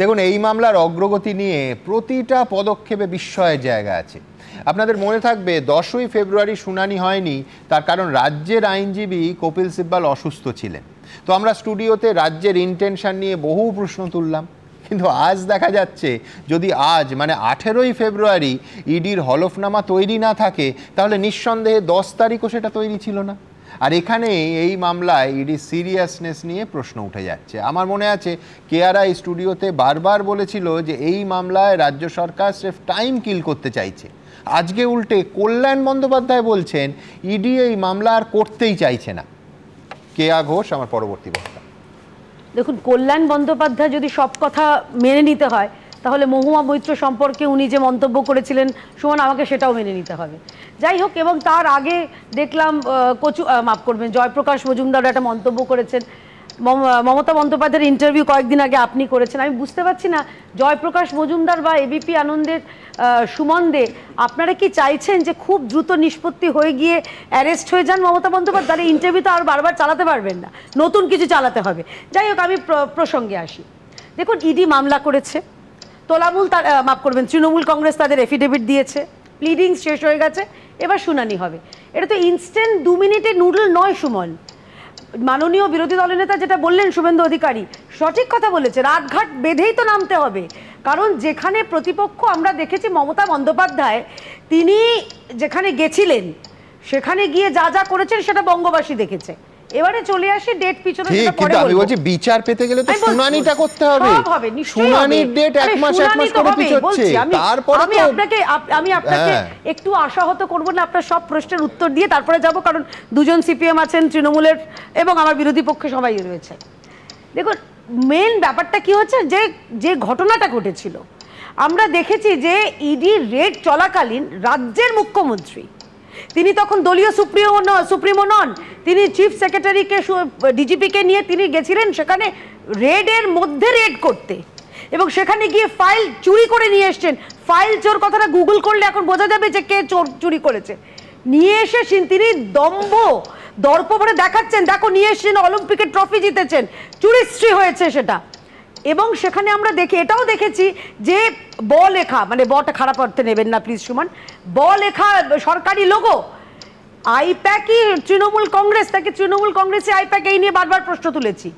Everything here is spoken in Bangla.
দেখুন, এই মামলার অগ্রগতি নিয়ে প্রতিটা পদক্ষেপে বিস্ময়ের জায়গা আছে। আপনাদের মনে থাকবে 10ই ফেব্রুয়ারি শুনানি হয়নি, তার কারণ রাজ্যের আইনজীবী কপিল সিব্বাল অসুস্থ ছিলেন। তো আমরা স্টুডিওতে রাজ্যের ইন্টেনশন নিয়ে বহু প্রশ্ন তুললাম, কিন্তু আজ দেখা যাচ্ছে যদি আজ মানে 18ই ফেব্রুয়ারি ইডির হলফনামা তৈরি না থাকে, তাহলে নিঃসন্দেহে 10 তারিখও সেটা তৈরি ছিল না। আর এখানে এই মামলায় ইডি সিরিয়াসনেস নিয়ে প্রশ্ন উঠে যাচ্ছে। আমার মনে আছে কেআরআই স্টুডিওতে বারবার বলেছিল যে এই মামলায় রাজ্য সরকার স্রেফ টাইম কিল করতে চাইছে। আজকে উল্টে কল্যাণ বন্দ্যোপাধ্যায় বলছেন ইডি এই মামলা আর করতেই চাইছে না। কেয়া ঘোষ আমার পরবর্তী বক্তা। দেখুন, কল্যাণ বন্দ্যোপাধ্যায় যদি সব কথা মেনে নিতে হয়, তাহলে মহুয়া মৈত্র সম্পর্কে উনি যে মন্তব্য করেছিলেন সুমন, আমাকে সেটাও মেনে নিতে হবে। যাই হোক, এবং তার আগে দেখলাম মাফ করবেন, জয়প্রকাশ মজুমদার একটা মন্তব্য করেছেন। মমতা বন্দ্যোপাধ্যায়ের ইন্টারভিউ কয়েকদিন আগে আপনি করেছেন। আমি বুঝতে পারছি না, জয়প্রকাশ মজুমদার বা এবিপি আনন্দের সুমন দে, আপনারা কি চাইছেন যে খুব দ্রুত নিষ্পত্তি হয়ে গিয়ে অ্যারেস্ট হয়ে যান মমতা বন্দ্যোপাধ্যায়? তাহলে ইন্টারভিউ তো আর বারবার চালাতে পারবেন না, নতুন কিছু চালাতে হবে। যাই হোক, আমি প্রসঙ্গে আসি। দেখুন, ইডি মামলা করেছে, মাফ করবেন, তৃণমূল কংগ্রেস তাদের এফিডেভিট দিয়েছে, প্লিডিংস শেষ হয়ে গেছে, এবার শুনানি হবে। এটা তো ইনস্ট্যান্ট 2 মিনিটে নুডল নয় সুমন। মাননীয় বিরোধী দলনেতা যেটা বললেন শুভেন্দু অধিকারী, সঠিক কথা বলেছে, রাতঘাট বেঁধেই তো নামতে হবে। কারণ যেখানে প্রতিপক্ষ, আমরা দেখেছি মমতা বন্দ্যোপাধ্যায় তিনি যেখানে গেছিলেন সেখানে গিয়ে যা যা করেছেন সেটা বঙ্গবাসী দেখেছে। এবারে চলে আসি ডেট পিছনে, সেটা পরে বলবো। আমি বলছি বিচার পেতে গেলে তো শুনানিটা করতে হবে। সব হবে, নিশ্চয়ই হবে। শুনানির ডেট এক মাস করে পিছচ্ছে। তারপরে আমি আপনাকে একটু আশাহত করব না, আপনার সব প্রশ্নের উত্তর দিয়ে তারপরে যাব, কারণ দুজন সিপিএম আছেন, তৃণমূলের এবং আমার বিরোধী পক্ষে সবাই রয়েছে। দেখুন, মেন ব্যাপারটা কি হচ্ছে, যে ঘটনাটা ঘটেছিল, আমরা দেখেছি যে ইডি রেড চলাকালীন রাজ্যের মুখ্যমন্ত্রী, তিনি তখন দলীয় সুপ্রিমো নন, তিনি চিফ সেক্রেটারিকে ডিজিপিকে নিয়ে তিনি গেছিলেন সেখানে রেডের মধ্যে রেড করতে, এবং সেখানে গিয়ে ফাইল চুরি করে নিয়ে এসছেন। ফাইল চোর কথাটা গুগল করলে এখন বোঝা যাবে যে কে চুরি করেছে। নিয়ে এসে তিনি দর্প ভরে দেখাচ্ছেন, দেখো নিয়ে এসছেন, অলিম্পিকের ট্রফি জিতেছেন, চুরিশ্রী হয়েছে সেটা। এবং সেখানে আমরা এটাও দেখেছি যে লেখা, মানে বটা খারাপ অর্থে নেবেন না প্লিজ সুমন, লেখা সরকারি লোগো, আইপ্যাকই তৃণমূল কংগ্রেস, তাকে তৃণমূল কংগ্রেসে আইপ্যাক, এই নিয়ে বারবার প্রশ্ন তুলেছি।